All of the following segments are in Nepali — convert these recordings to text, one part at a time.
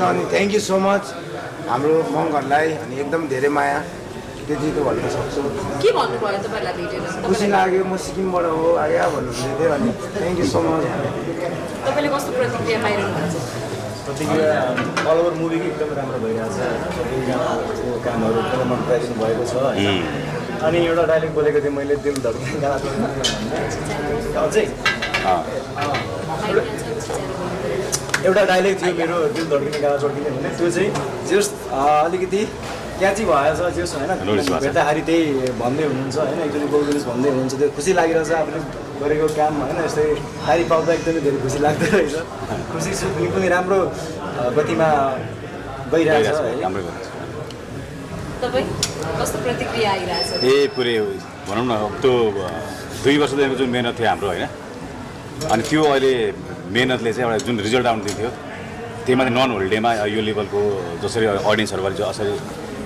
अनि थ्याङ्क यू सो मच हाम्रो मङ्गहरूलाई अनि एकदम धेरै माया त्यति त भन्न सक्छु। के भन्नुभयो तपाईँलाई भेटेर? खुसी लाग्यो, म सिक्किमबाट हो आया भन्नुहुँदै थियो अनि थ्याङ्क यू सो मच। तपाईँले कस्तो प्रतिक्रिया पाइरहनु भएको छ? प्रतिक्रिया अल ओभर मुभीकै एकदम राम्रो भइरहेछ। सबैजनाको कामहरू एकदम मन पराइदिनु भएको छ होइन। अनि एउटा डाइलेक्ट बोलेको थिएँ मैले, दिल धड्किने गाला अझै एउटा डाइलेक्ट थियो मेरो, दिल धड्किने गाला चड्किने भन्ने, त्यो चाहिँ जस अलिकति क्याची भएछ जस होइन। भेट्दाखेरि त्यही भन्दै हुनुहुन्छ होइन, एकचोटि बोल्दैछ भन्दै हुनुहुन्छ, त्यो खुसी लागिरहेछ आफूले गरेको काम होइन। यस्तै तारिफ पाउँदा एकदमै धेरै खुसी लाग्दो रहेछ। खुसी छु, फिल्म पनि राम्रो गतिमा गइरहेछ है। तपाईँ कस्तो प्रतिक्रिया आइरहेछ? पुरै भनौँ न त्यो 2 वर्षदेखिको जुन मेहनत थियो हाम्रो होइन, अनि त्यो अहिले मेहनतले चाहिँ एउटा जुन रिजल्ट आउनु दिन्थ्यो त्यही माथि नन होलिडेमा यो लेभलको जसरी अडियन्सहरूबाट जसरी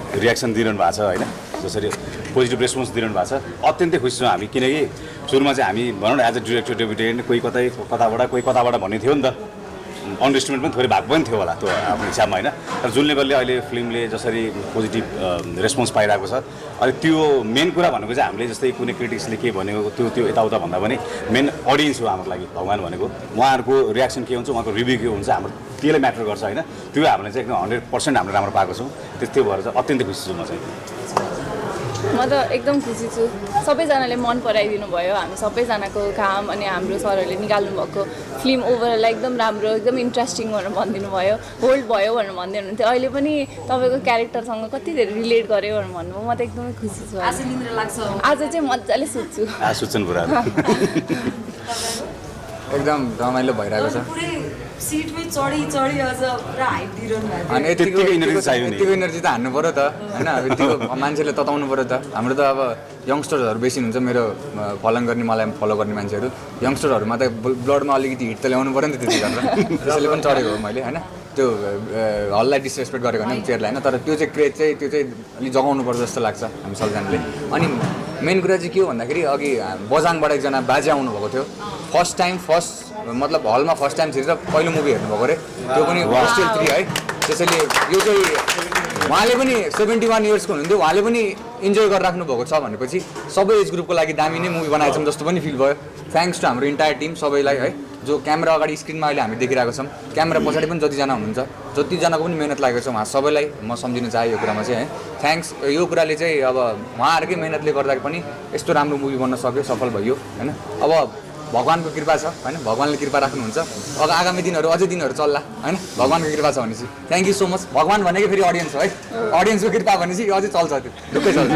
रियाक्सन दिइरहनु भएको छ होइन, जसरी पोजिटिभ रेस्पोन्स दिइरहनु भएको छ, अत्यन्तै खुसी छौँ हामी। किनकि सुरुमा चाहिँ हामी भनौँ न एज अ डिरेक्टर डेब्युटेन्ट कोही कताबाट भन्ने थियो नि त, अन्डरस्ट्यान्डमेन्ट पनि थोरै भएको पनि थियो होला त्यो आफ्नो हिसाबमा होइन। तर जुन लेभलले अहिले फिल्मले जसरी पोजिटिभ रेस्पोन्स पाइरहेको छ, अनि त्यो मेन कुरा भनेको चाहिँ हामीले जस्तै कुनै क्रिटिक्सले के भनेको त्यो यताउता भन्दा पनि मेन अडियन्स हो हाम्रो लागि भगवान् भनेको। उहाँहरूको रियाक्सन के हुन्छ, उहाँको रिभ्यू के हुन्छ, हाम्रो त्यसले म्याटर गर्छ होइन। त्यो हामीले चाहिँ एकदम 100% हामीले राम्रो पाएको छौँ। त्यो भएर चाहिँ अत्यन्तै खुसी छु म चाहिँ। म त एकदम खुसी छु। सबैजनाले मन पराइदिनु भयो हामी सबैजनाको काम, अनि हाम्रो सरहरूले निकाल्नु भएको फिल्म ओभरअल एकदम राम्रो, एकदम इन्ट्रेस्टिङ भनेर भनिदिनु भयो, होल्ड भयो भनेर भन्दै हुनुहुन्थ्यो। अहिले पनि तपाईँको क्यारेक्टरसँग कति धेरै रिलेट गरेँ भनेर भन्नुभयो। म त एकदमै खुसी छु। आज निन्द्रा लाग्छ? आज चाहिँ मजाले सुत्छु। सुत्छन् कुरा एकदम रमाइलो भइरहेको छ। सिटमै चढी अझ पुरा हाइट दिइरहनु भएको। अनि यतिको इनर्जी त हान्नु पऱ्यो त होइन। यतिको मान्छेले तताउनु पऱ्यो त। हाम्रो त अब यङ्स्टर्सहरू बेसी हुन्छ, मेरो फलोइङ गर्ने मलाई फलो गर्ने मान्छेहरू यङ्स्टरहरूमा त ब्लडमा अलिकति हिट त ल्याउनु पऱ्यो नि त। त्यति गरेर त्यसैले पनि चढेको हो मैले होइन। त्यो हललाई डिसरेस्पेक्ट गरेको होइन चेयरलाई होइन। तर त्यो चाहिँ क्रेज चाहिँ अलिक जगाउनु पर्छ जस्तो लाग्छ हामी सबजनाले। अनि मेन कुरा चाहिँ के हो भन्दाखेरि अघि बजाङबाट एकजना बाजे आउनुभएको थियो, मतलब हलमा फर्स्ट टाइम थिएछ, पहिलो मुभी हेर्नुभएको अरे, त्यो पनि होस्टेल 3 है। त्यसैले यो चाहिँ उहाँले पनि 71 इयर्सको हुनुहुन्थ्यो, उहाँले पनि इन्जोय गरिराख्नु भएको छ भनेपछि सबै एज ग्रुपको लागि दामी नै मुभी बनाएछौँ जस्तो पनि फिल भयो। थ्याङ्क्स टु हाम्रो इन्टायर टिम सबैलाई है, जो क्यामेरा अगाडि स्क्रिनमा अहिले हामी देखिरहेको छौँ, क्यामेरा पछाडि पनि जतिजना हुनुहुन्छ, जतिजनाको पनि मेहनत लागेको छ उहाँ सबैलाई म सम्झिन चाहे यो कुरामा चाहिँ है। थ्याङ्क्स। यो कुराले चाहिँ अब उहाँहरूकै मेहनतले गर्दा पनि यस्तो राम्रो मुभी बन्न सक्यो, सफल भयो होइन। अब भगवान्को कृपा छ होइन, भगवान्ले कृपा राख्नुहुन्छ। अब आगामी दिनहरू अझै दिनहरू चल्ला होइन, भगवान्को कृपा छ भनेपछि। Thank you so much. भगवान् भनेकै फेरि अडियन्स हो है, अडियन्सको कृपा भनेपछि अझै चल्छ, त्यो ढुक्कै चल्छ।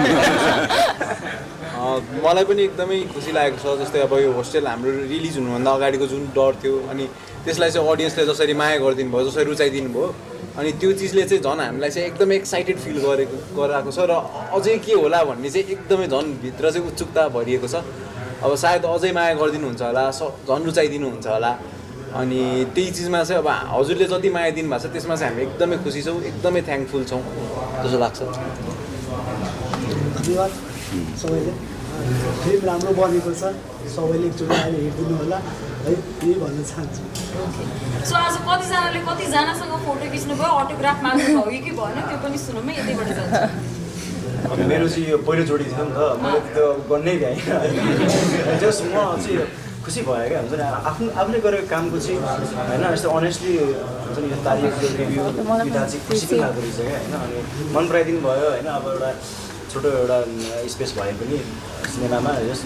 मलाई पनि एकदमै खुसी लागेको छ। जस्तै अब यो होस्टेल हाम्रो रिलिज हुनुभन्दा अगाडिको जुन डर थियो, अनि त्यसलाई चाहिँ अडियन्सले जसरी माया गरिदिनु भयो, जसरी रुचाइदिनु भयो, अनि त्यो चिजले चाहिँ झन् हामीलाई चाहिँ एकदमै एक्साइटेड फिल गराएको छ। र अझै के होला भन्ने चाहिँ एकदमै झन् भित्र चाहिँ उत्सुकता भरिएको छ। अब सायद अझै माया गरिदिनुहुन्छ होला, झन् रुचाइदिनुहुन्छ होला। अनि त्यही चिजमा चाहिँ अब हजुरले जति माया दिनुभएको छ त्यसमा चाहिँ हामी एकदमै खुसी छौँ, एकदमै थ्याङ्कफुल छौँ जस्तो लाग्छ। धन्यवाद सबैले। फिल्म राम्रो बनेको छ, सबैले एकचोटि आएर हेरिदिनु होला है, यही भन्न चाहन्छु। सो आज कतिजनासँग फोटो खिच्नु भयो, अटोग्राफ माग्नु भयो कि भएन, त्यो पनि सुनौँ है, यतैबाट जान्छ। मेरो चाहिँ यो पहिलोचोटि थियो नि त, मैले त्यो गर्नै भ्याएँ जस्ट म चाहिँ खुसी भयो क्या। हुन्छ नि आफूले गरेको कामको चाहिँ होइन, यस्तो अनेस्टली हुन्छ नि यो तारिफ रिभ्यू दिँदा चाहिँ खुसी पनि लाग्दो रहेछ क्या होइन। अनि मन पराइदिनु भयो होइन। अब एउटा छोटो एउटा स्पेस भए पनि सिनेमामा यस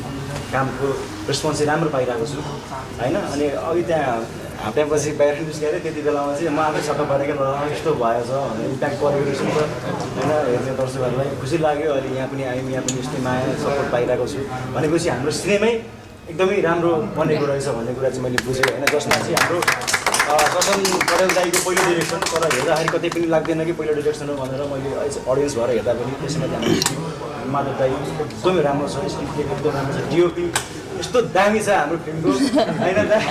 कामको रेस्पोन्स चाहिँ राम्रो पाइरहेको छु होइन। अनि अघि त्यहाँ हाप्यापछि बाहिर निस्केर त्यति बेलामा चाहिँ म आफै छक्क परेँ क्या, यस्तो भएछ भनेर इम्प्याक्ट परेको रहेछ नि त होइन। हेर्ने दर्शकहरूलाई खुसी लाग्यो। अहिले यहाँ पनि आयौँ, यहाँ पनि यस्तै माया सपोर्ट पाइरहेको छु भनेपछि हाम्रो सिनेमै एकदमै राम्रो बनेको रहेछ भन्ने कुरा चाहिँ मैले बुझेँ होइन। जसमा चाहिँ हाम्रो ससन परेल दाईको पहिलो डिरेक्सन, तर हेर्दाखेरि कतै पनि लाग्दैन कि पहिलो डिरेक्सन हो भनेर मैले अडियन्स भएर हेर्दा पनि। त्यसमा चाहिँ हाम्रो माधव दाई एकदमै राम्रो छ, स्क्रिप्ट एकदम राम्रो छ, डिओपी यस्तो दामी छ हाम्रो फिल्मको होइन दाई।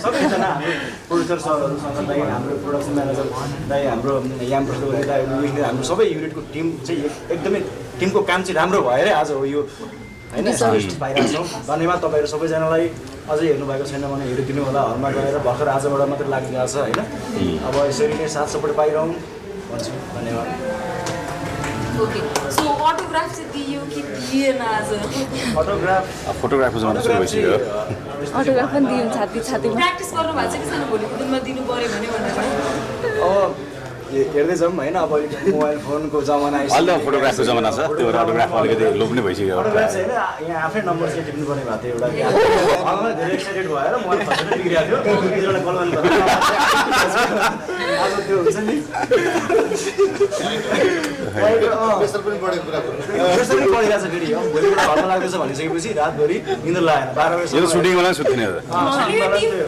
सबैजना हाम्रो प्रोड्युसर सरहरूसँग दाई, हाम्रो प्रोडक्सन म्यानेजर दाई, हाम्रो याम प्रसाद दाई, हाम्रो सबै युनिटको टिम चाहिँ एकदमै टिमको काम चाहिँ राम्रो भएरै आज हो यो होइन यस्तो पाइरहेको छौँ। धन्यवाद तपाईँहरू सबैजनालाई। अझै हेर्नु भएको छैन भने हेरिदिनु होला। हलमा गएर भर्खर आजबाट मात्रै लागिरहेको छ होइन। अब यसरी नै साथ सपोर्ट पाइरहँ भन्छु। धन्यवाद। ओके सो अटोग्राफ चाहिँ दियो कि दिएन आज? फोटोग्राफको जमाना सुरु भइसक्यो। अटोग्राफ पनि दिनु छातीमा प्र्याक्टिस गर्नु भएको छ कि छैन भोलिको दिनमा दिनु पऱ्यो भने भनेर? अब हेर्दै जाउँ होइन। अब मोबाइल फोनको जमाना अहिले त फोटोग्राफको जमाना छ, त्यो भएर अटोग्राफ अलिकति लोभ नै भइसक्यो। फोटोग्राफ चाहिँ होइन यहाँ आफै नम्बर चाहिँ टिप्नु पर्ने भएको थियो एउटा। हलमा धेरै एक्साइटेड भएर मोबाइल खसेर बिग्रिएको थियो। एकजना कल गर्नु पर्यो। आज त्यो हुन्छ नि प्रेसर पनि बढिरहेको छ फेरि। भोलिबाट हल्ला लाग्दैछ भनिसकेपछि रातभरि निन्द्रा लागेन। 12 बजी यो सुटिङ बेला सुत्ने हो।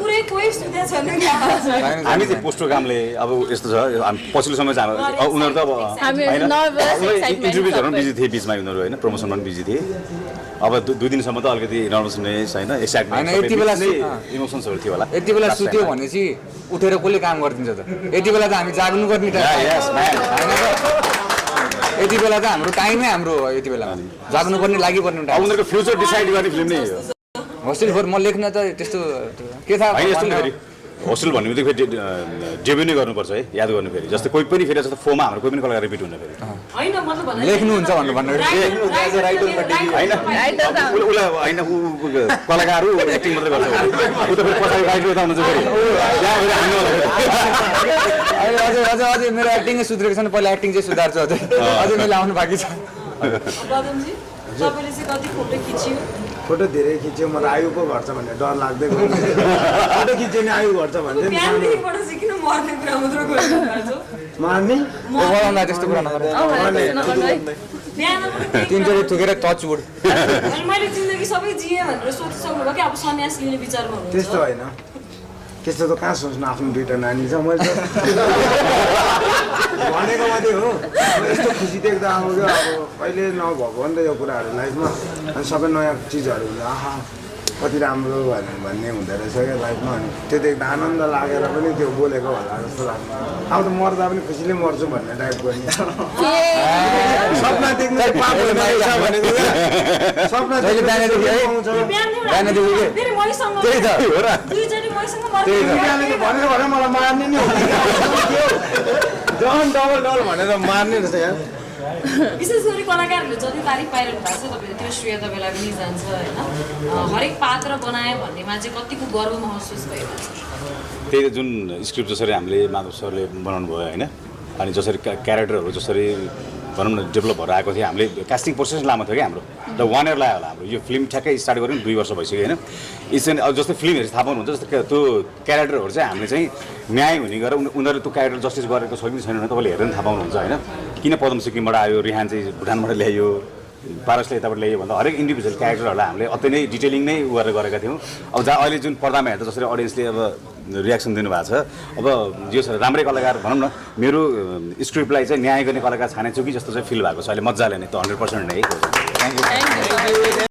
पुरै कोही सुतेको छैन क्या? हामी चाहिँ पोस्टको कामले अब यस्तो छ, पछिल्लो समय चाहिँ उनीहरू त अब इन्टरभ्युजहरू पनि बिजी थिए बिचमा, उनीहरू होइन प्रमोसनमा पनि बिजी थिए। अब 2 दिनसम्म त अलिकति नर्भसनेस होइन, एक्साइटमेन्ट, यति बेला इमोसन्सहरू थियो होला। यति बेला सुत्यो भनेपछि उठेर कसले काम गरिदिन्छ त? यति बेला त हामी जाग्नु पर्ने टाइम यति बेला त हाम्रो टाइमै हाम्रो यति बेला जाग्नुपर्ने लागिपर्ने टाइम। उनीहरूको फ्युचर डिसाइड गर्ने फिल्म नै हो। होस्टेल फोर म लेख्न त त्यस्तो के थाहा होइन यस्तो फेरि होस्टेल भन्ने बित्तिकै फेरि डेब्यु नै गर्नुपर्छ है, याद गर्नु फेरि। जस्तै कोही पनि फेरि जस्तो फोमा हाम्रो कोही पनि कलाकार रिपिट हुन्न फेरि। होइन मतलब भन्नु लेख्नुहुन्छ भन्नु होइन उसलाई होइन ऊ कलाकार हो, एक्टिङ मात्रै गर्छ ऊ त फेरि पछाडि राइटर उता हुनुहुन्छ फेरि। अझै मेरो एक्टिङै सुध्रेको छैन। पहिला एक्टिङ चाहिँ सुधार्छु अझै मैले आउनु बाँकी छ। गौतमजी तपाईँले चाहिँ कति फोटो खिच्यो? फोटो धेरै खिच्यो। मलाई आयु पो घट्छ भन्ने डर लाग्दै गयो। फोटो खिच्यो नि आयु घट्छ भन्दै बिहानदेखिबाट चाहिँ किन मर्ने कुरा मात्र गर्नु? मार्ने बोलाउँदा त्यस्तो कुरा नगर। तिनचोटि थुकेर टचवुड। मैले जिन्दगी सबै जिएँ भनेर सोचिसक्नु भयो कि अब सन्यास लिने विचारमा हुनुहुन्छ? त्यस्तो होइन, त्यस्तो त कहाँ सोच्नु। आफ्नो 2टा नानी छ। मैले भनेको मात्रै हो। यस्तो खुसी देख्दा अब क्या अब कहिले नभएको नि त यो कुराहरू लाइफमा। अनि सबै नयाँ चिजहरू हुन्छ। आहा कति राम्रो भन्ने हुँदो रहेछ क्या लाइफमा। अनि त्यो देख्दा आनन्द लागेर पनि त्यो बोलेको होला जस्तो लाग्छ। अब त मर्दा पनि खुसीले मर्छु भन्ने टाइपको नि सपना देख्नु पाप होइन भनेको सपना भनेर मलाई मार्ने नि हो। झन् डबल भनेर मार्ने रहेछ यार। विशेष गरी कलाकारहरूले जति तारिफ पाइरहनु भएको छ तपाईँले त्यो श्रेय तपाईँलाई पनि जान्छ होइन। हरेक पात्र बनाए भन्नेमा चाहिँ कतिको गर्व महसुस भइरहेको छ? त्यही जुन स्क्रिप्ट जसरी हामीले माधव सरले बनाउनु भयो होइन, अनि जसरी क्यारेक्टरहरू जसरी भनौँ न डेभलप भएर आएको थियो। हामीले कास्टिङ प्रोसेस लामो थियो क्या हाम्रो। र 1 इयर लाग्यो होला हाम्रो यो फिल्म ठ्याक्कै स्टार्ट गऱ्यौँ 2 वर्ष भइसक्यो होइन। इट्स अब जस्तै फिल्महरू थाहा पाउनुहुन्छ जस्तो त्यो क्यारेक्टरहरू चाहिँ हामीले चाहिँ न्याय हुने गरेर उनीहरूले त्यो क्यारेक्टर जस्टिस गरेको छ कि छैन भने तपाईँले हेरेर थाहा पाउनुहुन्छ होइन। किन पदम सिक्किमबाट आयो, रिहान चाहिँ भुटानबाट ल्यायो, पारसले यताबाट ल्यायो भन्दा हरेक इन्डिभिजुअल क्यारेक्टरहरूलाई हामीले अति नै डिटेलिङ नै गरेर गरेका थियौँ। अब जहाँ अहिले जुन पर्दामा हेर्दा जसरी अडियन्सले अब रियाक्सन दिनुभएको छ, अब यो छ राम्रै कलाकार भनौँ न। मेरो स्क्रिप्टलाई चाहिँ न्याय गर्ने कलाकार छानेछु कि जस्तो चाहिँ फिल भएको छ अहिले मजाले नै, त 100% नै।